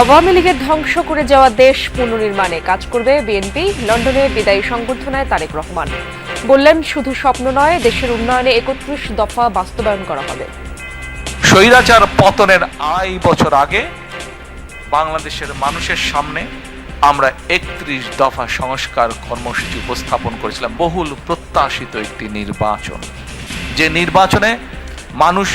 আওয়ামী লীগের ধ্বংস করে যাওয়া দেশ পুনর্নির্মাণে কাজ করবে বিএনপি। লন্ডনে বিদায়ী সংবর্ধনায় তারেক রহমান বললেন, শুধু স্বপ্ন নয়, দেশের উন্নয়নে ৩১ দফা বাস্তবায়ন করা হবে। স্বৈরাচার পতনের ২.৫ বছর আগে বাংলাদেশের মানুষের সামনে আমরা ৩১ দফা সংস্কার কর্মসূচি উপস্থাপন করেছিলাম। বহুল প্রত্যাশিত একটি নির্বাচন, যে নির্বাচনে মানুষ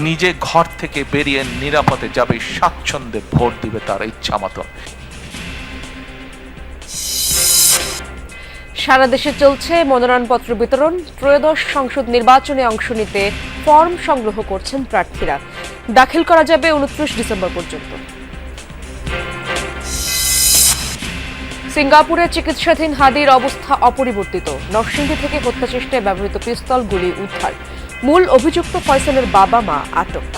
নিজে ঘর থেকে বেরিয়ে নিরাপদে যাবে, স্বাচ্ছন্দ্যে ভোট দিবে তার ইচ্ছা মতো। সারা দেশে চলছে মনোনয়নপত্র বিতরণ। ত্রয়োদশ সংসদ নির্বাচনে অংশ নিতে ফর্ম সংগ্রহ করছেন প্রার্থীরা। দাখিল করা যাবে ২৯ ডিসেম্বর পর্যন্ত। সিঙ্গাপুরে চিকিৎসাধীন হাদির অবস্থা অপরিবর্তিত। নরসিংদী থেকে হত্যাচেষ্টায় ব্যবহৃত পিস্তল, গুলি উদ্ধার। মূল অভিযুক্ত ফয়সালের বাবা মা আটক।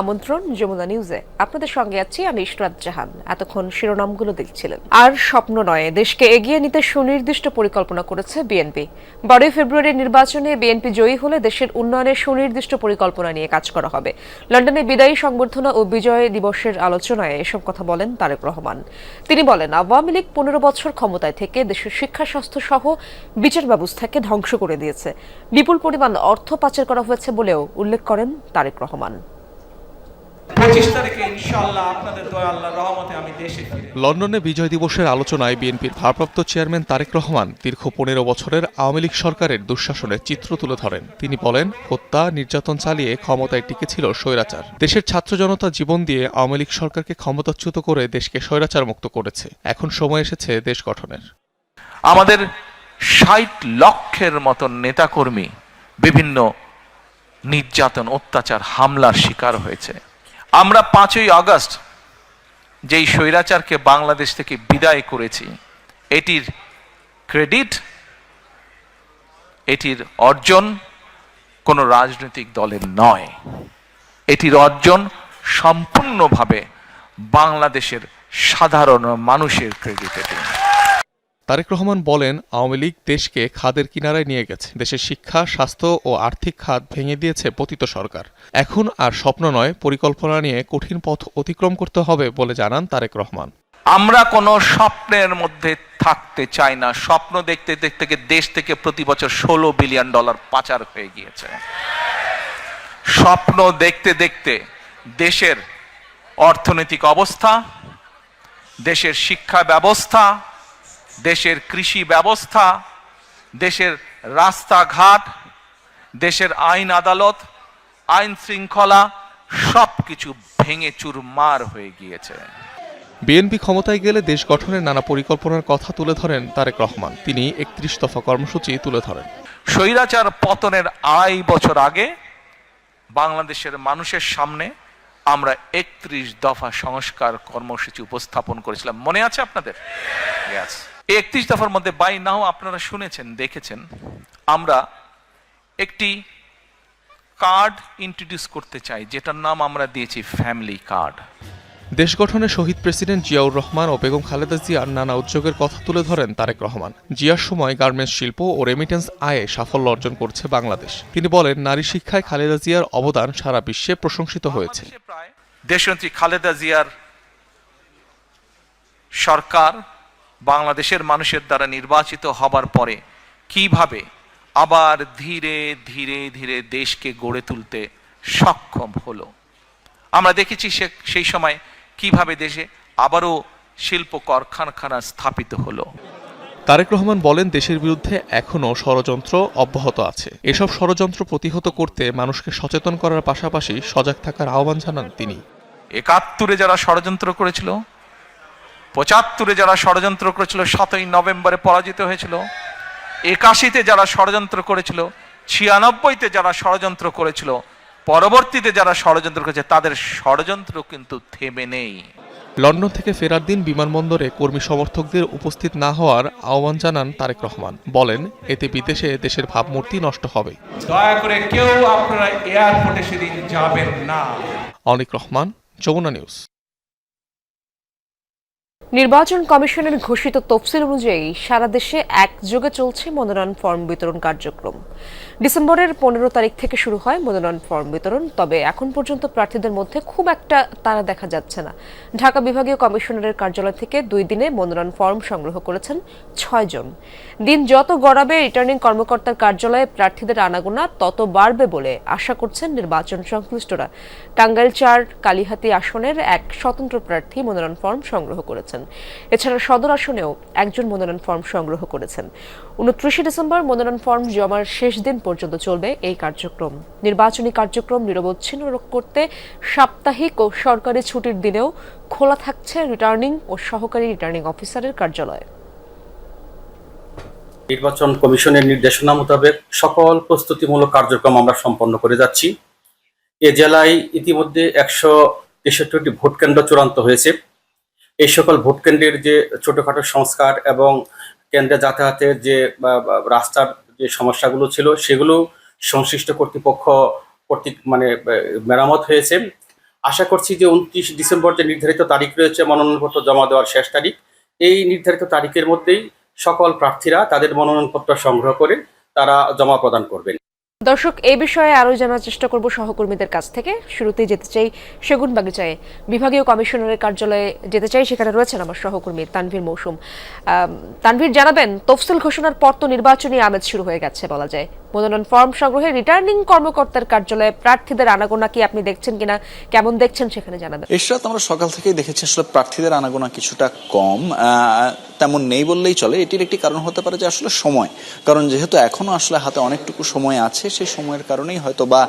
আমন্ত্রণ যমুনা নিউজে, আপনাদের সঙ্গে আছি আমি ইশরাত জাহান। এতক্ষণ শিরোনামগুলো দেখছিলেন। আর স্বপ্ন নয়, দেশকে এগিয়ে নিতে সুনির্দিষ্ট পরিকল্পনা করেছে বিএনপি। ১২ ফেব্রুয়ারির নির্বাচনে বিএনপি জয়ী হলে দেশের উন্নয়নের সুনির্দিষ্ট পরিকল্পনা নিয়ে কাজ করা হবে। লন্ডনে বিদায়ী সংবর্ধনা ও বিজয় দিবসের আলোচনায় এসব কথা বলেন তারেক রহমান। তিনি বলেন, আওয়ামী লীগ ১৫ বছর ক্ষমতায় থেকে দেশের শিক্ষা, স্বাস্থ্য সহ বিচার ব্যবস্থাকে ধ্বংস করে দিয়েছে। বিপুল পরিমাণ অর্থ পাচার করা হয়েছে বলেও উল্লেখ করেন তারেক রহমান। ২৫ তারিখে ইনশাআল্লাহ আপনাদের দয়া আল্লাহর রহমতে আমি দেশে ফিরে। লন্ডনে বিজয় দিবসের আলোচনায় বিএনপির ভারপ্রাপ্ত চেয়ারম্যান তারেক রহমান দীর্ঘ ১৫ বছরের আওয়ামী লীগ সরকারের দুঃশাসনের চিত্র তুলে ধরেন। তিনি বলেন, হত্যা, নির্যাতন চালিয়ে ক্ষমতায় টিকেছিল স্বৈরাচার। দেশের ছাত্র জনতা জীবন দিয়ে আওয়ামী লীগ সরকারকে ক্ষমতাচ্যুত করে দেশকে স্বৈরাচার মুক্ত করেছে। এখন সময় এসেছে দেশ গঠনের। আমাদের ৬০ লক্ষের মতো নেতাকর্মী বিভিন্ন নির্যাতন, অত্যাচার, হামলার শিকার হয়েছে। আমরা ৫ই আগস্ট যেই স্বৈরাচারকে বাংলাদেশ থেকে বিদায় করেছি, এটির ক্রেডিট, এটির অর্জন কোনো রাজনৈতিক দলের নয়। এটির অর্জন সম্পূর্ণভাবে বাংলাদেশের সাধারণ মানুষের ক্রেডিট। এটি তারেক রহমান বলেন, আওয়ামী লীগ দেশকে খাদের কিনারায় নিয়ে গেছে। দেশের শিক্ষা, স্বাস্থ্য ও আর্থিক খাত ভেঙে দিয়েছে পতিত সরকার। এখন আর স্বপ্ন নয়, পরিকল্পনা নিয়ে কঠিন পথ অতিক্রম করতে হবে বলে জানান তারেক রহমান। আমরা কোনো স্বপ্নের মধ্যে থাকতে চাই না। স্বপ্ন দেখতে দেখতে দেশ থেকে প্রতি বছর $16 বিলিয়ন পাচার হয়ে গিয়েছে। স্বপ্ন দেখতে দেখতে দেশের অর্থনৈতিক অবস্থা, দেশের শিক্ষা ব্যবস্থা, দেশের কৃষি ব্যবস্থা, দেশের রাস্তাঘাট, দেশের আইন আদালত, আইন শৃঙ্খলা সবকিছু ভেঙে চুরমার হয়ে গিয়েছে। বিএনপি ক্ষমতায় গেলে দেশ গঠনের নানা পরিকল্পনার কথা তুলে ধরেন তারেক রহমান। তিনি ৩১ দফা কর্মসূচি তুলে ধরেন। স্বৈরাচার পতনের ২.৫ বছর আগে বাংলাদেশের মানুষের সামনে আমরা ৩১ দফা সংস্কার কর্মসূচি উপস্থাপন করেছিলাম। মনে আছে আপনাদের? ৩১ দফার মধ্যে বাই নাও আপনারা শুনেছেন, দেখেছেন, আমরা একটি কার্ড ইন্ট্রোডিউস করতে চাই, যেটার নাম আমরা দিয়েছি ফ্যামিলি কার্ড। দেশ গঠনে শহীদ প্রেসিডেন্ট জিয়াউর রহমান ও বেগম খালেদা জিয়ার নানা উদ্যোগের কথা তুলে ধরেন তারেক রহমান। জিয়ার সময় গার্মেন্টস শিল্প ও রেমিটেন্স আয়ে সাফল্য অর্জন করছে বাংলাদেশ। তিনি বলেন, নারী শিক্ষায় খালেদা জিয়ার অবদান সারা বিশ্বে প্রশংসিত হয়েছে। দেশনেত্রী খালেদা জিয়ার সরকার বাংলাদেশের মানুষের দ্বারা নির্বাচিত হবার পরে কিভাবে আবার ধীরে ধীরে ধীরে দেশকে গড়ে তুলতে সক্ষম হলো। আমরা দেখেছি সেই সময় কিভাবে দেশে আবারও শিল্প কারখানা স্থাপিত হলো। তারেক রহমান বলেন, দেশের বিরুদ্ধে এখনও ষড়যন্ত্র অব্যাহত আছে। এসব ষড়যন্ত্র প্রতিহত করতে মানুষকে সচেতন করার পাশাপাশি সজাগ থাকার আহ্বান জানান তিনি। ৭১-এ যারা ষড়যন্ত্র করেছিল, ৭৫-এ যারা ষড়যন্ত্র করেছিল, ৭ই নভেম্বরে পরাজিত হয়েছিল। ৮১-তে যারা ষড়যন্ত্র করেছিল, ৯৬-তে যারা ষড়যন্ত্র করেছিল, পরবর্তীতে যারা ষড়যন্ত্র করেছে, তাদের ষড়যন্ত্র কিন্তু থেমে নেই। লন্ডন থেকে ফেরার দিন বিমানবন্দরে কর্মী সমর্থকদের উপস্থিত না হওয়ার আহ্বান জানান তারেক রহমান। বলেন, এতে বিদেশে দেশের ভাবমূর্তি নষ্ট হবে। দয়া করে কেউ আপনারা এয়ারপোর্টে সেদিন যাবেন না। অনিক রহমান, যমুনা নিউজ। নির্বাচন কমিশনের ঘোষিত তফসিল অনুযায়ী সারা দেশে একযোগে চলছে মনোনয়ন ফর্ম বিতরণ কার্যক্রম। ডিসেম্বরের 15 তারিখ থেকে শুরু হয় মনোনয়ন ফর্ম বিতরণ, তবে এখন পর্যন্ত প্রার্থীদের মধ্যে খুব একটা তাড়া দেখা যাচ্ছে না। ঢাকা বিভাগীয় কমিশনারের কার্যালয় থেকে 2 দিনে মনোনয়ন ফর্ম সংগ্রহ করেছেন 6 জন। দিন যত গড়াবে রিটার্নিং কর্মকর্তার কার্যালয়ে প্রার্থীদের আনাগোনা তত বাড়বে বলে আশা করছেন নির্বাচন সংশ্লিষ্টরা। টাঙ্গাইল 4 কালিহাতী আসনের এক স্বতন্ত্র প্রার্থী মনোনয়ন ফর্ম সংগ্রহ করেছেন। এছাড়া সদর আসনেও একজন মনোনয়ন ফর্ম সংগ্রহ করেছেন। 29 ডিসেম্বর মনোনয়ন ফর্ম জমার শেষ দিন পর্যন্ত চলবে এই কার্যক্রম। নির্বাচনী কার্যক্রম নিরবচ্ছিন্ন করতে সাপ্তাহিক ও সরকারি ছুটির দিনেও খোলা থাকছে রিটার্নিং ও সহকারী রিটার্নিং অফিসারের কার্যালয়। নির্বাচন কমিশনের নির্দেশনা মোতাবেক সকল প্রস্তুতিমূলক কার্যক্রম আমরা সম্পন্ন করে যাচ্ছি। এ জেলায় ইতিমধ্যে 163টি ভোট কেন্দ্র চূড়ান্ত হয়েছে। এই সকল ভোট কেন্দ্রের যে ছোটখাটো সংস্কার এবং কেন্দ্রে যাতায়াতের যে রাস্তার যে সমস্যাগুলো ছিল সেগুলো সংশ্লিষ্ট কর্তৃপক্ষ কর্তৃক মেরামত হয়েছে। আশা করছি যে 29 ডিসেম্বর যে নির্ধারিত তারিখ রয়েছে মনোনয়নপত্র জমা দেওয়ার শেষ তারিখ, এই নির্ধারিত তারিখের মধ্যেই সকল প্রার্থীরা তাদের মনোনয়নপত্র সংগ্রহ করে তারা জমা প্রদান করবেন। দর্শক, এই বিষয়ে আরো জানার চেষ্টা করব সহকর্মীদের কাছ থেকে। শুরুতেই যেতে চাই সেগুনবাগিচায়, বিভাগীয় কমিশনারের কার্যালয়ে যেতে চাই। সেখানে রয়েছেন আমার সহকর্মী তানভীর মৌসুম। তানভীর, জানাবেন, তফসিল ঘোষণার পর তো নির্বাচনী আমেজ শুরু হয়ে গেছে বলা যায়। মনোনয়ন ফর্ম সংগ্রহে রিটার্নিং কর্মকর্তার কার্যালয়ে প্রার্থীদের আনাগোনা কি আপনি দেখছেন কিনা, কেমন দেখছেন সেখানে জানাবেন। এসরাত আমরা সকাল থেকেই দেখেছি আসলে প্রার্থীদের আনাগোনা কিছুটা কম, তেমন নেই বললেই চলে। এটির একটি কারণ হতে পারে যে আসলে সময়, কারণ যেহেতু এখনো আসলে হাতে অনেকটুকু সময় আছে, সেই সময়ের কারণেই হয়তো বা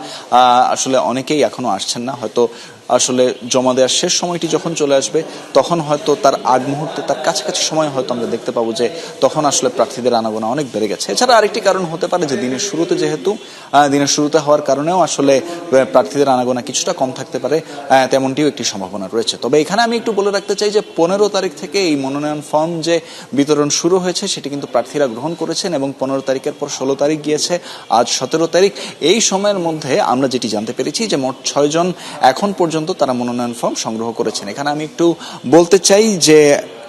আসলে অনেকেই এখনো আসছেন না। হয়তো আসলে জমা দেওয়ার শেষ সময়টি যখন চলে আসবে তখন হয়তো তার আগ মুহূর্তে, তার কাছাকাছি সময় হয়তো আমরা দেখতে পাবো যে তখন আসলে প্রার্থীদের আনাগোনা অনেক বেড়ে গেছে। এছাড়া আরেকটি কারণ হতে পারে যে দিনের শুরুতে, যেহেতু দিনের শুরুতে হওয়ার কারণেও আসলে প্রার্থীদের আনাগোনা কিছুটা কম থাকতে পারে, তেমনটিও একটি সম্ভাবনা রয়েছে। তবে এখানে আমি একটু বলে রাখতে চাই যে 15 তারিখ থেকে এই মনোনয়ন ফর্ম যে বিতরণ শুরু হয়েছে সেটি কিন্তু প্রার্থীরা গ্রহণ করেছেন এবং 15 তারিখের পর 16 তারিখ গিয়েছে, আজ 17 তারিখ। এই সময়ের মধ্যে আমরা যেটি জানতে পেরেছি যে মোট 6 জন এখন পর্যন্ত তারা মনোনয়ন ফর্ম সংগ্রহ করেছেন। এখানে আমি একটু বলতে চাই যে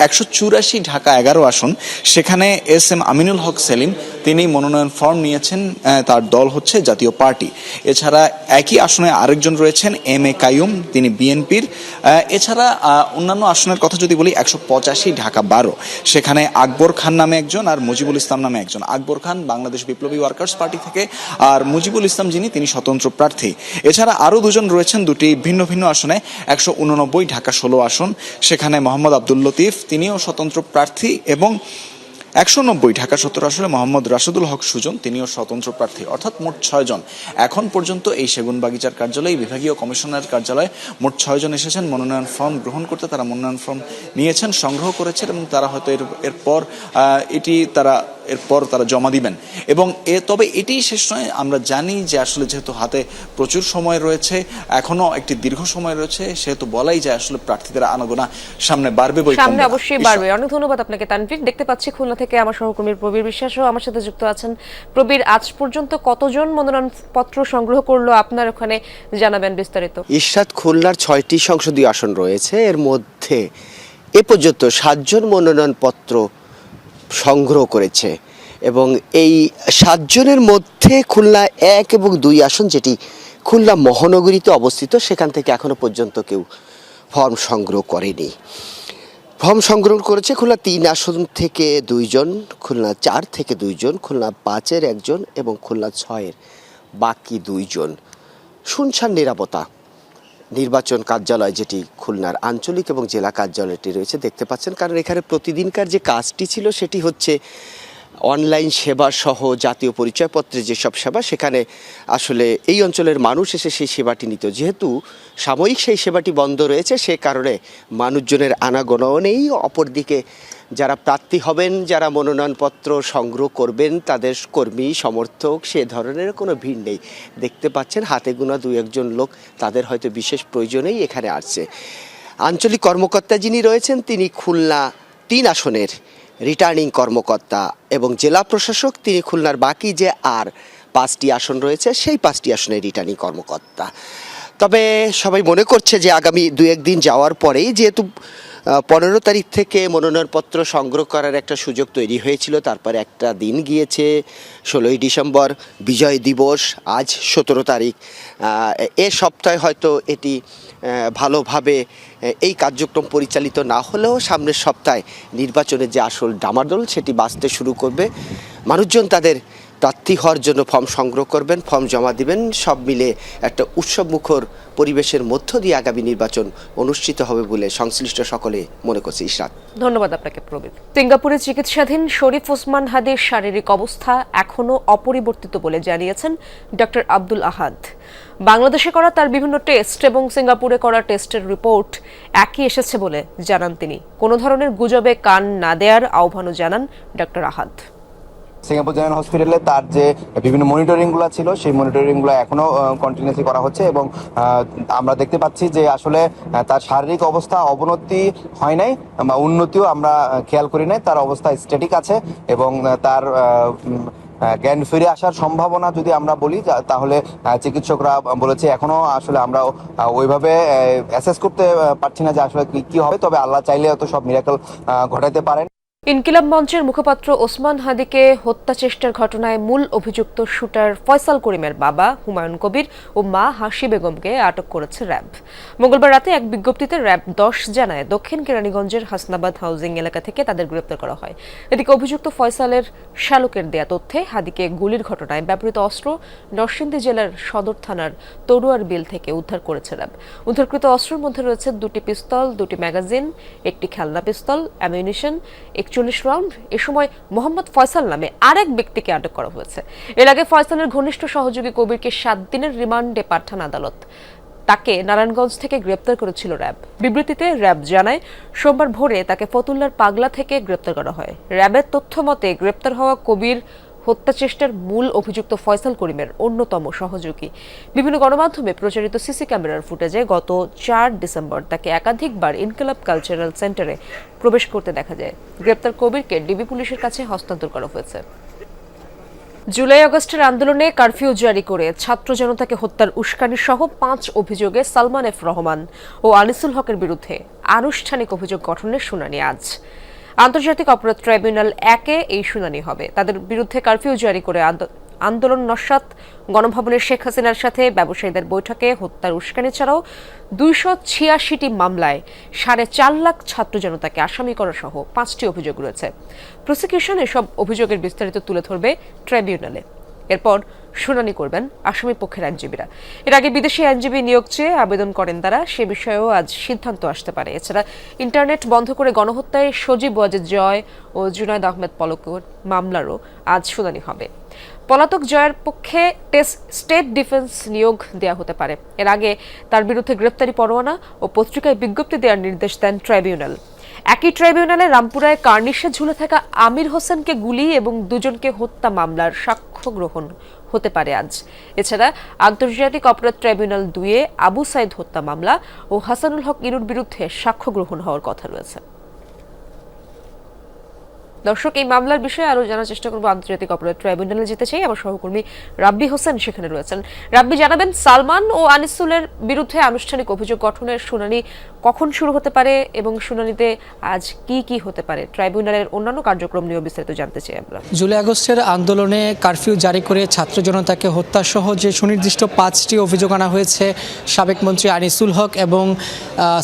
184 ঢাকা 11 আসন, সেখানে SM আমিনুল হক সেলিম তিনি মনোনয়ন ফর্ম নিয়েছেন, তার দল হচ্ছে জাতীয় পার্টি। এছাড়া একই আসনে আরেকজন রয়েছেন MA কাইয়ুম, তিনি বিএনপির। এছাড়া অন্যান্য আসনের কথা যদি বলি, 185 ঢাকা 12, সেখানে আকবর খান নামে একজন আর মুজিবুল ইসলাম নামে একজন। আকবর খান বাংলাদেশ বিপ্লবী ওয়ার্কার্স পার্টি থেকে, আর মুজিবুল ইসলাম তিনি স্বতন্ত্র প্রার্থী। এছাড়া আরও দুজন রয়েছেন দুটি ভিন্ন ভিন্ন আসনে। 189 ঢাকা 16 আসন, সেখানে মোহাম্মদ আব্দুল লতিফ তিনিও স্বতন্ত্র প্রার্থী, এবং 190 ঢাকা 17 আসনে মোহাম্মদ রাশেদুল হক সুজন তিনিও স্বতন্ত্র প্রার্থী। অর্থাৎ মোট 6 জন এখন পর্যন্ত এই সেগুনবাগিচার কার্যালয়ে, বিভাগীয় কমিশনারের কার্যালয়ে মোট 6 জন এসেছেন মনোনয়ন ফর্ম গ্রহণ করতে। তারা মনোনয়ন ফর্ম নিয়েছেন, সংগ্রহ করেছেন এবং তারা হয়তো এরপর তারা জমা দিবেন। এবং তবে এটি শেষ নয়, আমরা জানি যে আসলে যেহেতু হাতে প্রচুর সময় রয়েছে, এখনো একটি দীর্ঘ সময় রয়েছে, সেহেতু বলাই যায় আসলে প্রার্থীদের আনাগোনা সামনে বাড়বে, সামনে অবশ্যই বাড়বে। অনেক ধন্যবাদ আপনাকে তানভীর। দেখতে পাচ্ছি খুলনা থেকে আমার সহকর্মী প্রবীর বিশ্বাসও আমার সাথে যুক্ত আছেন। প্রবীর, আজ পর্যন্ত কতজন মনোনয়ন পত্র সংগ্রহ করলো আপনার ওখানে, জানাবেন বিস্তারিত। ইরশাদ, খুলনার 6টি সংসদীয় আসন রয়েছে, এর মধ্যে এ পর্যন্ত 7 জন মনোনয়ন পত্র সংগ্রহ করেছে এবং এই 7 জনের মধ্যে খুলনা 1 এবং 2 আসন, যেটি খুলনা মহানগরীতে অবস্থিত, সেখান থেকে এখনো পর্যন্ত কেউ ফর্ম সংগ্রহ করেনি। ফর্ম সংগ্রহ করেছে খুলনা 3 আসন থেকে 2 জন, খুলনা 4 থেকে 2 জন, খুলনা 5-এর 1 জন এবং খুলনা 6-এর বাকি 2 জন। শুনশান নিরাপত্তা নির্বাচন কার্যালয়, যেটি খুলনার আঞ্চলিক এবং জেলা কার্যালয়টি রয়েছে, দেখতে পাচ্ছেন, কারণ এখানে প্রতিদিনকার যে কাজটি ছিল সেটি হচ্ছে অনলাইন সেবা সহ জাতীয় পরিচয়পত্রের যেসব সেবা, সেখানে আসলে এই অঞ্চলের মানুষ এসে সেই সেবাটি নিত। যেহেতু সাময়িক সেই সেবাটি বন্ধ রয়েছে, সে কারণে মানুষজনের আনাগোনাও নেই। অপরদিকে যারা প্রার্থী হবেন, যারা মনোনয়নপত্র সংগ্রহ করবেন, তাদের কর্মী সমর্থক, সে ধরনের কোনো ভিড় নেই। দেখতে পাচ্ছেন হাতে গোনা 2-1 জন লোক, তাদের হয়তো বিশেষ প্রয়োজনেই এখানে আসছে। আঞ্চলিক কর্মকর্তা যিনি রয়েছেন তিনি খুলনা 3 আসনের রিটার্নিং কর্মকর্তা এবং জেলা প্রশাসক তিনি খুলনার বাকি যে আর 5টি আসন রয়েছে সেই 5টি আসনের রিটার্নিং কর্মকর্তা। তবে সবাই মনে করছে যে আগামী 2-1 দিন যাওয়ার পরেই যেহেতু 15 তারিখ থেকে মনোনয়নপত্র সংগ্রহ করার একটা সুযোগ তৈরি হয়েছিল, তারপরে একটা দিন গিয়েছে 16ই ডিসেম্বর বিজয় দিবস, আজ 17 তারিখ। এ সপ্তাহে হয়তো এটি ভালোভাবে এই কার্যক্রম পরিচালিত না হলেও সামনের সপ্তাহে নির্বাচনের যে আসল ডামাডোল সেটি বাজতে শুরু করবে। মানুষজন তাদের প্রার্থী হওয়ার জন্য ফর্ম সংগ্রহ করবেন, ফর্ম জমা দিবেন, সব মিলে একটা উৎসবমুখর পরিবেশের মধ্য দিয়ে আগামী নির্বাচন অনুষ্ঠিত হবে বলে সংশ্লিষ্ট সকলে মনে করছে। ইশরাত, ধন্যবাদ আপনাকে প্রবীর। সিঙ্গাপুরে চিকিৎসাধীন শরীফ ওসমান হাদির শারীরিক অবস্থা এখনও অপরিবর্তিত বলে জানিয়েছেন ডক্টর আব্দুল আহাদ। বাংলাদেশে করা তার বিভিন্ন টেস্ট এবং সিঙ্গাপুরে করা টেস্টের রিপোর্ট একই এসেছে বলে জানান তিনি। কোনো ধরনের গুজবে কান না দেওয়ার আহ্বানও জানান ডক্টর আহাদ। সিঙ্গাপুর জেনারেল হসপিটালে তার যে বিভিন্ন মনিটরিংগুলো ছিল সেই মনিটরিংগুলো এখনো কন্টিনিউসলি করা হচ্ছে এবং আমরা দেখতে পাচ্ছি যে আসলে তার শারীরিক অবস্থা অবনতি হয় নাই বা উন্নতিও আমরা খেয়াল করি নাই। তার অবস্থা স্ট্যাটিক আছে এবং তার জ্ঞান ফিরে আসার সম্ভাবনা যদি আমরা বলি তাহলে চিকিৎসকরা বলেছে এখনো আসলে আমরা ওইভাবে অ্যাসেস করতে পারছি না যে আসলে কি হবে, তবে আল্লাহ চাইলে হয়তো সব মিরাকল ঘটাতে পারেন। ইনকিলাব মঞ্চের মুখপাত্র ওসমান হাদিকে হত্যা চেষ্টার ঘটনায় মূল অভিযুক্ত শুটার ফয়সাল করিমের বাবা হুমায়ুন কবির ও মা হাসি বেগমকে আটক করেছে র্যাব। মঙ্গলবার রাতে এক বিজ্ঞপ্তিতে র্যাব 10 জানায় দক্ষিণ কেরানীগঞ্জের হাসনাবাদ হাউজিং এলাকা থেকে তাদের গ্রেপ্তার করা হয়। এদিকে অভিযুক্ত ফয়সালের শ্যালকের দেয়া তথ্যে হাদিকে গুলির ঘটনায় ব্যবহৃত অস্ত্র নরসিংদী জেলার সদর থানার তরুয়ার বিল থেকে উদ্ধার করেছে র্যাব। উদ্ধারকৃত অস্ত্রের মধ্যে রয়েছে 2টি পিস্তল, 2টি ম্যাগাজিন, একটি খেলনা পিস্তল, অ্যামিউনিশন, 41 রাউন্ড। এ সময় মোহাম্মদ ফয়সাল নামে আরেক ব্যক্তিকে আটক করা হয়েছে। এর আগে ফয়সালের ঘনিষ্ঠ সহযোগী কবিরকে 7 দিনের রিমান্ডে পাঠান আদালত। তাকে নারায়ণগঞ্জ থেকে গ্রেপ্তার করেছিল র্যাব। বিবৃতিতে র্যাব জানায় সোমবার ভোরে তাকে ফতুল্লার পাগলা থেকে গ্রেপ্তার করা হয়। র্যাবের তথ্য মতে গ্রেপ্তার হওয়া কবির হত্যা চেষ্টার মূল অভিযুক্ত ফয়সাল করিমের অন্যতম সহযোগী। বিভিন্ন গণমাধ্যমে প্রচারিত সিসি ক্যামেরার ফুটেজে গত 4 ডিসেম্বর তাকে একাধিকবার ইনকিলাব কালচারাল সেন্টারে প্রবেশ করতে দেখা যায়। গ্রেপ্তার কবিরকে ডিবি পুলিশের কাছে হস্তান্তর করা হয়েছে। জুলাই আগস্টের আন্দোলনে কারফিউ জারি করে ছাত্র জনতাকে হত্যার উস্কানি সহ 5 অভিযোগে সালমান এফ রহমান ও আনিসুল হকের বিরুদ্ধে আনুষ্ঠানিক অভিযোগ গঠনের শুনানি আজ। আন্তর্জাতিক অপরাধ ট্রাইব্যুনাল 1-এ এই শুনানি হবে। তাদের বিরুদ্ধে কারফিউ জারি করে আন্দোলন নস্যাৎ, গণভবনের শেখ হাসিনার সাথে ব্যবসায়ীদের বৈঠকে হত্যার উস্কানি ছাড়াও 286টি মামলায় 4.5 লাখ ছাত্র জনতাকে আসামি করা সহ 5টি অভিযোগ রয়েছে। প্রসিকিউশন এসব অভিযোগের বিস্তারিত তুলে ধরবে ট্রাইব্যুনালে। এরপর শুনানি করবেন আসামি পক্ষের আইনজীবীরা। এর আগে বিদেশি আইনজীবী নিয়োগ চেয়ে আবেদন করেন তারা, সে বিষয়েও আজ সিদ্ধান্ত আসতে পারে। এছাড়া ইন্টারনেট বন্ধ করে গণহত্যায় সজীব ওয়াজেদ জয় ও জুনায়েদ আহমেদ পলকের মামলারও আজ শুনানি হবে। পলাতক জয়ের পক্ষে স্টেট ডিফেন্স নিয়োগ দেওয়া হতে পারে। এর আগে তার বিরুদ্ধে গ্রেপ্তারি পরোয়ানা ও পত্রিকায় বিজ্ঞপ্তি দেওয়ার নির্দেশ দেন ট্রাইব্যুনাল। একই ট্রাইব্যুনালে রামপুরায় কার্নিশে ঝুলে থাকা আমির হোসেনকে গুলি এবং 2 জনকে হত্যা মামলার সাক্ষ্য গ্রহণ হতে পারে আজ। এছাড়া আন্তর্জাতিক অপরাধ ট্রাইব্যুনাল 2-এ আবু সাইদ হত্যা মামলা ও হাসানুল হক ইনুর বিরুদ্ধে সাক্ষ্য গ্রহণ হওয়ার কথা রয়েছে। দর্শক, এই মামলার বিষয়ে আরো জানার চেষ্টা করবো। আন্তর্জাতিক অপরাধ ট্রাইব্যুনালে যেতে চাই, আমার সহকর্মী রাব্বি হোসেন সেখানে রয়েছেন। রাব্বি, জানাবেন সালমান ও আনিসুলের বিরুদ্ধে আনুষ্ঠানিক অভিযোগ গঠনের শুনানি কখন শুরু হতে পারে এবং শুনানিতে আজ কি কি হতে পারে? ট্রাইব্যুনালের অন্যান্য কার্যক্রম নিয়ে বিস্তারিত জানতে চাই আমরা। জুলাই আগস্টের আন্দোলনে কারফিউ জারি করে ছাত্র জনতাকে হত্যা সহ যে সুনির্দিষ্ট 5টি অভিযোগ আনা হয়েছে সাবেক মন্ত্রী আনিসুল হক এবং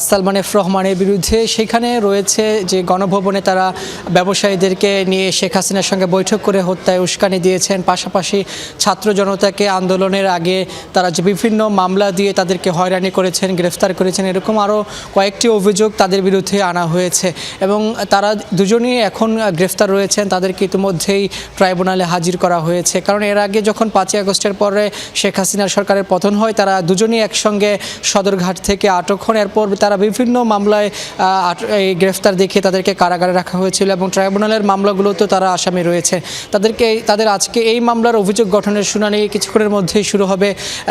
সালমান এফ রহমানের বিরুদ্ধে, সেখানে রয়েছে যে গণভবনে তারা ব্যবসায়ীদেরকে নিয়ে শেখ হাসিনার সঙ্গে বৈঠক করে হত্যায় উস্কানি দিয়েছেন। পাশাপাশি ছাত্র জনতাকে আন্দোলনের আগে তারা যে বিভিন্ন মামলা দিয়ে তাদেরকে হয়রানি করেছেন, গ্রেফতার করেছেন, এরকম আরও কয়েকটি অভিযোগ তাদের বিরুদ্ধে আনা হয়েছে এবং তারা দুজনেই এখন গ্রেফতার রয়েছেন। তাদেরকে ইতিমধ্যেই ট্রাইব্যুনালে হাজির করা হয়েছে। কারণ এর আগে যখন 5 আগস্টের পরে শেখ হাসিনার সরকারের পতন হয়, তারা দুজনেই একসঙ্গে সদরঘাট থেকে আটক হন। এরপর তারা বিভিন্ন মামলায় গ্রেফতার দেখিয়ে তাদেরকে কারাগারে রাখা হয়েছিল এবং ট্রাইব্যুনালে ট্রাইব্যুনালের মামলাগুলোতে তারা আসামি রয়েছে। তাদের আজকে এই মামলার অভিযোগ গঠনের শুনানি কিছুক্ষণের মধ্যেই শুরু হবে।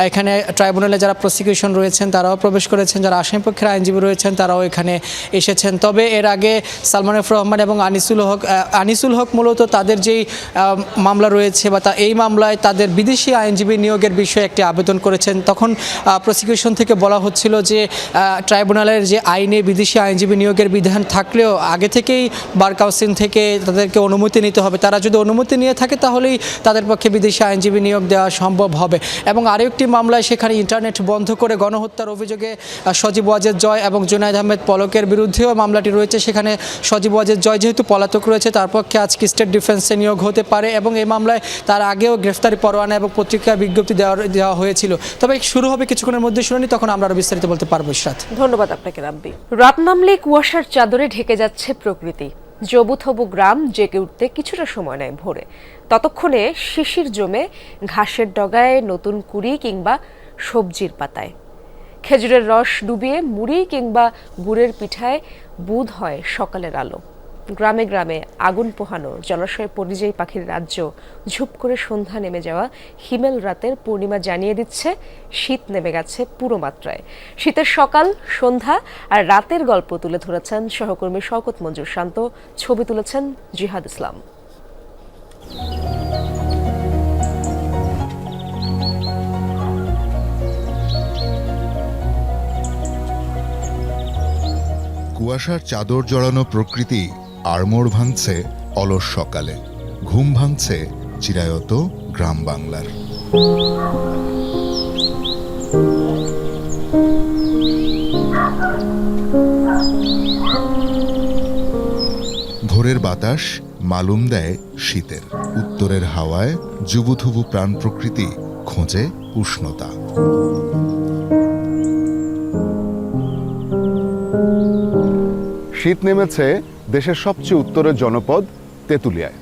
এখানে ট্রাইব্যুনালে যারা প্রসিকিউশন রয়েছেন তারাও প্রবেশ করেছেন, যারা আসামিপক্ষের আইনজীবী রয়েছেন তারাও এখানে এসেছেন। তবে এর আগে সালমান এফ রহমান এবং আনিসুল হক মূলত তাদের যেই মামলা রয়েছে বা এই মামলায় তাদের বিদেশি আইনজীবী নিয়োগের বিষয়ে একটি আবেদন করেছেন। তখন প্রসিকিউশন থেকে বলা হচ্ছিল যে ট্রাইব্যুনালের যে আইনে বিদেশি আইনজীবী নিয়োগের বিধান থাকলেও আগে থেকেই বার কাউন্সিল থেকে তাদেরকে অনুমতি নিতে হবে। তারা যদি অনুমতি নিয়ে থাকে তাহলেই তাদের পক্ষে বিদেশি আইনজীবী নিয়োগ দেওয়া সম্ভব হবে। এবং আরও একটি মামলায় সেখানে ইন্টারনেট বন্ধ করে গণহত্যার অভিযোগে সজীব ওয়াজেদ জয় এবং জুনায়েদ আহমেদ পলকের বিরুদ্ধেও মামলাটি রয়েছে। সেখানে সজীব ওয়াজেদ জয় যেহেতু পলাতক রয়েছে তার পক্ষে আজকে স্টেট ডিফেন্সে নিয়োগ হতে পারে এবং এই মামলায় তার আগেও গ্রেফতারি পরোয়ানা এবং পত্রিকা বিজ্ঞপ্তি দেওয়া হয়েছিল। তবে শুরু হবে কিছুক্ষণের মধ্যে শুনানি, তখন আমরা আরও বিস্তারিত বলতে পারবো। ইশরাত, ধন্যবাদ আপনাকে রাব্বি। রাত নামলে কুয়াশার চাদরে ঢেকে যাচ্ছে প্রকৃতি। জবুথবু গ্রাম জেগে উঠতে কিছুটা সময় নেয় ভোরে। ততক্ষণে শিশির জমে ঘাসের ডগায় নতুন কুড়ি কিংবা সবজির পাতায়। খেজুরের রস ডুবিয়ে মুড়ি কিংবা গুড়ের পিঠায় বুঁদ হয় সকালের আলো। গ্রামে গ্রামে আগুন পোহানো, জলাশয়ে পরিযায়ী পাখির রাজ্য, ঝুপ করে সন্ধ্যা নেমে যাওয়া হিমেল রাতের পূর্ণিমা জানিয়ে দিচ্ছে শীত নেমে গেছে পুরো মাত্রায়। শীতের সকাল, সন্ধ্যা আর রাতের গল্প তুলে ধরেছেন সহকর্মী শওকত মঞ্জুর শান্ত, ছবি তুলেছেন জিহাদ ইসলাম। কুয়াশার চাদর জড়ানো প্রকৃতি আড়মোড় ভাঙছে অলস সকালে, ঘুম ভাঙছে চিরায়ত গ্রাম বাংলার। ভোরের বাতাস মালুম দেয় শীতের, উত্তরের হাওয়ায় জুবুথুবু প্রাণ প্রকৃতি খোঁজে উষ্ণতা। শীত নেমেছে দেশের সবচেয়ে উত্তরের জনপদ তেঁতুলিয়ায়।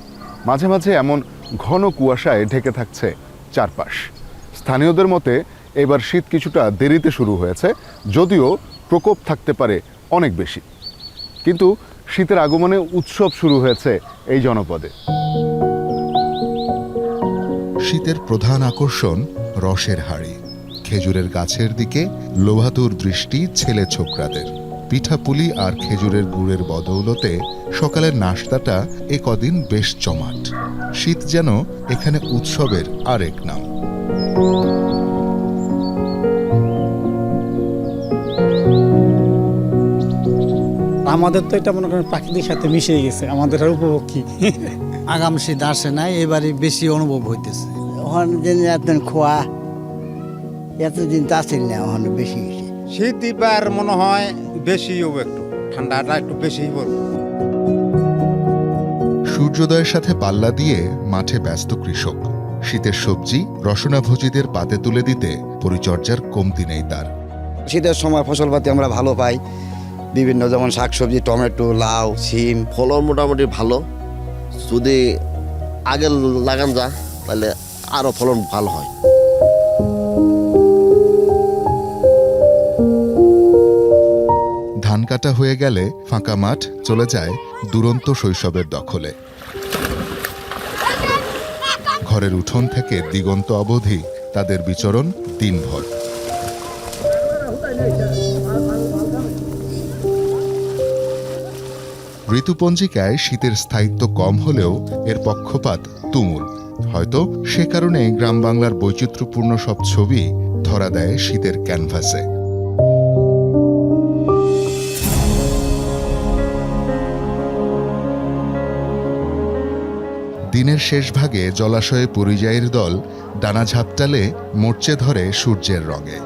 মাঝে মাঝে এমন ঘন কুয়াশায় ঢেকে থাকছে চারপাশ। স্থানীয়দের মতে এবার শীত কিছুটা দেরিতে শুরু হয়েছে, যদিও প্রকোপ থাকতে পারে অনেক বেশি। কিন্তু শীতের আগমনে উৎসব শুরু হয়েছে এই জনপদে। শীতের প্রধান আকর্ষণ রসের হাড়ি। খেজুরের গাছের দিকে লোভাতুর দৃষ্টি ছেলে ছোকরাদের। পিঠাপুলি আর খেজুরের গুড়ের বদৌলতে সকালের নাশতাটা এ কদিন বেশ জমাট। শীত যেন এখানে উৎসবের আরেক নাম। আমাদের তো এটা মনে করেন প্রাকৃতিক সাথে মিশে গেছে, আমাদের আর উপভোগ কি। আগাম শীত আসে নাই, এবারে বেশি অনুভব হইতেছে। ওখানে যে এত খোয়া এতদিন তো আসেন না, ওখানে বেশি গেছে। শীত এবার মনে হয় বেশি হবে, একটু ঠান্ডাটা একটু বেশি পড়বে। সূর্যোদয়ের সাথে পাল্লা দিয়ে মাঠে ব্যস্ত কৃষক। শীতের সবজি রসনাভোজীদের পাতে তুলে দিতে পরিচর্যার কমতি নেই তার। শীতের সময় ফসলপাতি আমরা ভালো পাই, বিভিন্ন যেমন শাকসবজি, টমেটো, লাউ, সিম। ফলন মোটামুটি ভালো, যদি আগে লাগান যায় তাহলে আরো ফলন ভালো হয়। ধান কাটা হয়ে গেলে ফাঁকা মাঠ চলে যায় দুরন্ত শৈশবের দখলে। ঘরের উঠোন থেকে দিগন্ত অবধি তাদের বিচরণ দিনভর। ঋতুপঞ্জিকায় শীতের স্থায়িত্ব কম হলেও এর পক্ষপাত তুমুল। হয়তো সে কারণে গ্রাম বাংলার বৈচিত্র্যপূর্ণ সব ছবি ধরা দেয় শীতের ক্যানভাসে। দিনের শেষ ভাগে জলাশয়ে পরিযায়ীর দল ডানা ঝাপটালে মরচে ধরে সূর্যের রঙে।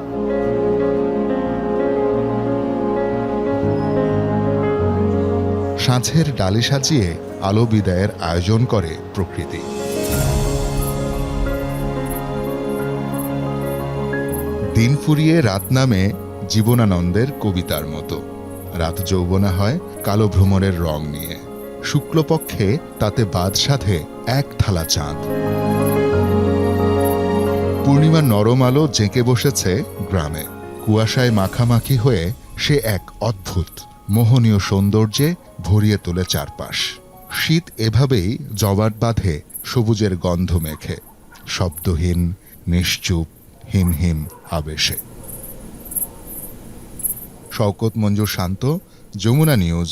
সাঁঝের ডালি সাজিয়ে আলো বিদায়ের আয়োজন করে প্রকৃতি। দিন ফুরিয়ে রাত নামে জীবনানন্দের কবিতার মতো। রাত যৌবনা হয় কালো ভ্রমরের রং নিয়ে। শুক্লপক্ষে তাতে বাদ সাধে এক থালা চাঁদ। পূর্ণিমার নরম আলো জেঁকে বসেছে গ্রামে। কুয়াশায় মাখামাখি হয়ে সে এক অদ্ভুত মোহনীয় সৌন্দর্যে ভরিয়ে তোলে চারপাশ। শীত এভাবেই জমাট বাঁধে সবুজের গন্ধ মেখে, শব্দহীন, নিশ্চুপ, হিমহিম আবেশে। শওকত মঞ্জুর শান্ত, যমুনা নিউজ,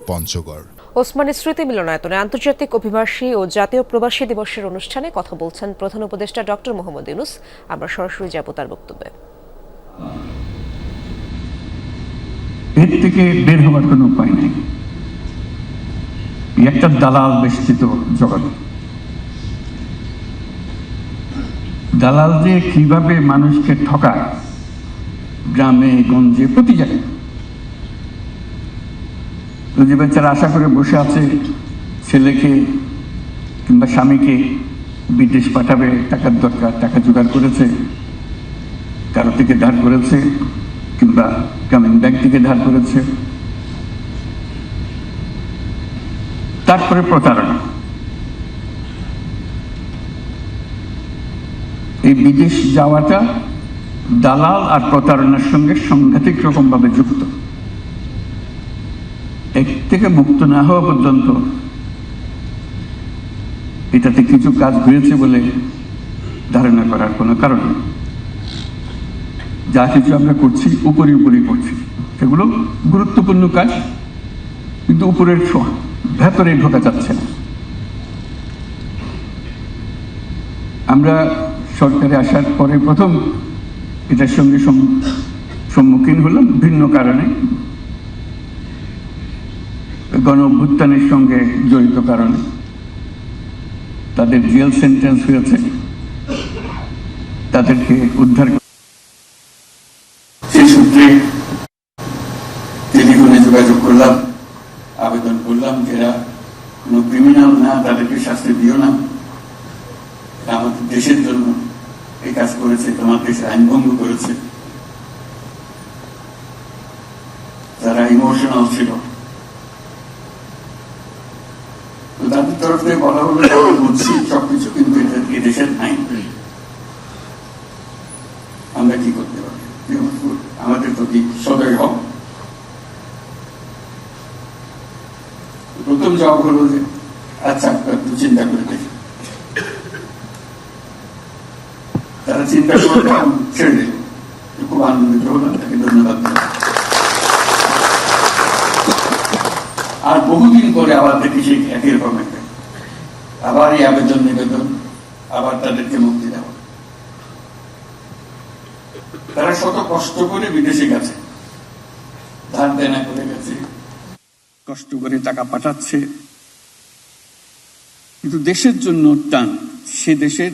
পঞ্চগড়। ওসমানী স্মৃতি মিলনায়তনে আন্তর্জাতিক অভিবাসী ও জাতীয় প্রবাসী দিবসের অনুষ্ঠানে কথা বলছেন প্রধান উপদেষ্টা ডক্টর মোহাম্মদ ইউনূস। আমরা সরাসরি যাব তার বক্তব্যে। এর থেকে বের হওয়ার কোনো উপায় নেই। একটা দালাল বেষ্টিত জগৎ। দালাল যে কিভাবে মানুষকে ঠকায়, গ্রামে গঞ্জে প্রতি জায়গায়। যে বাচ্চারা আশা করে বসে আছে ছেলেকে কিংবা স্বামীকে বিদেশ পাঠাবে, টাকার দরকার, টাকা জোগাড় করেছে, কারো থেকে ধার করেছে কিংবা গ্রামীণ ব্যাংক থেকে ধার করেছে, তারপরে প্রতারণা। এই বিদেশ যাওয়াটা দালাল আর প্রতারণার সঙ্গে সাংঘাতিক রকম ভাবে যুক্ত। এক থেকে মুক্ত না হওয়া পর্যন্ত এটাতে কিছু কাজ হয়েছে বলে ধারণা করার কোনো কারণ নেই। যা কিছু আমরা করছি উপরি করছি, সেগুলো গুরুত্বপূর্ণ কাজ, কিন্তু উপরের ভেতরে ঢোকা যাচ্ছে না। আমরা সরকারে আসার পরে প্রথম এটার সঙ্গে সম্মুখীন হলাম ভিন্ন কারণে, গণ অভ্যুত্থানের সঙ্গে জড়িত কারণে তাদের জেল সেন্টেন্স হয়েছে, তাদেরকে উদ্ধার সেই সূত্রে টেলিফোনে যোগাযোগ করলাম, আবেদন করলাম যারা কোনো ক্রিমিনাল না তাদেরকে শাস্তি দিও না, আমাদের দেশের জন্য এই কাজ করেছে, তোমার দেশের আইন ভঙ্গ করেছে। যারা ইমোশনাল ছিল তাদের তরফ থেকে বলা হলো বুঝছি সবকিছু, কিন্তু এটা দেশের আইন, আমরা কি করতে পারি, আমাদের প্রতি সদয় হোক। প্রথম জবাব হলো যে আচ্ছা একটু চিন্তা করে দেখি। তারা চিন্তা করে ছেড়ে দিল। খুব আনন্দিত হলাম, তাকে ধন্যবাদ। আর বহুদিন পরে আবার দেখি সেই একই রকম একটা, আবার এই আবেদন নিবেদন, আবার তাদেরকে মুক্তি দেওয়া। তারা শত কষ্ট করে বিদেশে গেছে, ধার দেনা করে গেছে, কষ্ট করে টাকা পাঠাচ্ছে, কিন্তু দেশের জন্য টান। সে দেশের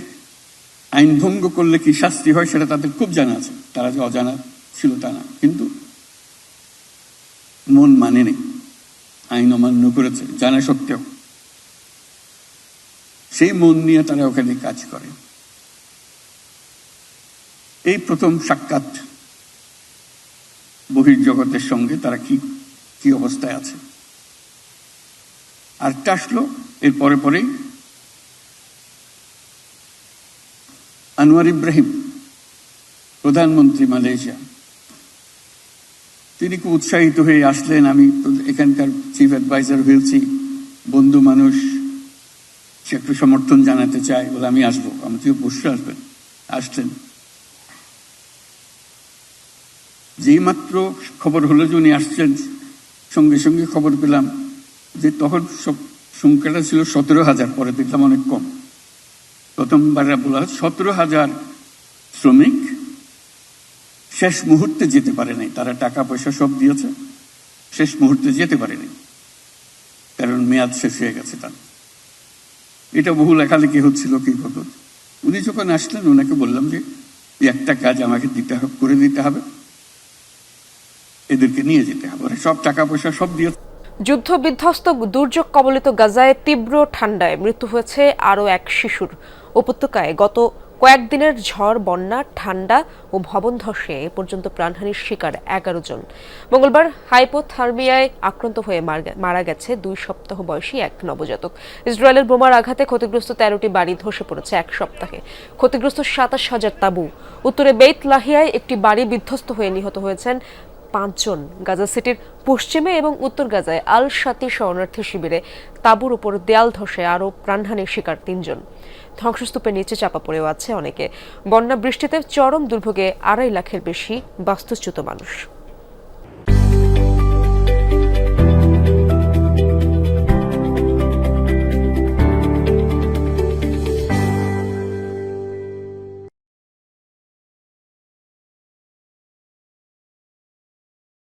আইন ভঙ্গ করলে কি শাস্তি হয় সেটা তাদের খুব জানা আছে, তারা যে অজানা ছিল তা না, কিন্তু মন মানেনি, আইন অমান্য করেছে জানা সত্ত্বেও। সেই মন নিয়ে তারা ওখানে কাজ করে। এই প্রথম সাক্ষাৎ বহির্জগতের সঙ্গে, তারা কি অবস্থায় আছে। আর আসলো এর পরে পরেই আনোয়ার ইব্রাহিম, প্রধানমন্ত্রী মালয়েশিয়া, তিনি খুব উৎসাহিত হয়ে আসলেন। আমি এখানকার চিফ অ্যাডভাইজার হয়েছি, বন্ধু মানুষ, সে একটু সমর্থন জানাতে চায় বলে আমি আসবো। আমি তুই অবশ্যই আসবেন। আসলেন, যেই মাত্র খবর হলো যে উনি আসছেন, সঙ্গে সঙ্গে খবর পেলাম যে তখন সব সংখ্যাটা ছিল 17,000, পরে দেখলাম অনেক কম। প্রথমবার বলা 17,000 শ্রমিক শেষ মুহূর্তে যেতে পারে নাই। তারা টাকা পয়সা সব দিয়েছে, শেষ মুহূর্তে যেতে পারেনি, কারণ মেয়াদ শেষ হয়ে গেছে তার। এটা বহু লেখালেখি হচ্ছিল কি হতো। উনি যখন আসলেন, ওনাকে বললাম যে একটা কাজ আমাকে করে দিতে হবে, এদেরকে নিয়ে যেতে হবে। সব টাকা পয়সা সব দিয়ে। যুদ্ধ বিধ্বস্ত দুর্যোগ কবলিত গাজায় তীব্র ঠান্ডায় মৃত্যু হয়েছে আরও এক শিশুর। উপত্যকায় গত কয়েকদিনের ঝড়, বন্যা, ঠান্ডা ও ভবন ধসে এ পর্যন্ত প্রাণহানির শিকার 11 জন। মঙ্গলবার হাইপোথার্মিয়ায় আক্রান্ত হয়ে মারা গেছে 2 সপ্তাহ বয়সী এক নবজাতক। ইসরায়েলের বোমার আঘাতে ক্ষতিগ্রস্ত 13টি বাড়ি ধসে পড়েছে এক সপ্তাহে। ক্ষতিগ্রস্ত 27,000 তাঁবু। উত্তরে বেইত লাহিয়ায় একটি বাড়ি বিধ্বস্ত হয়ে নিহত হয়েছেন 5 জন। গাজা সিটির পশ্চিমে এবং উত্তর গাজায় আল শাতি শরণার্থী শিবিরে তাঁবুর উপর দেয়াল ধসে আরও প্রাণহানির শিকার 3 জন। ধ্বংসস্তূপের নিচে চাপা পড়েও আছে অনেকে। বন্যা বৃষ্টিতে চরম দুর্ভোগে 2.5 লাখের বেশি বাস্তুচ্যুত মানুষ।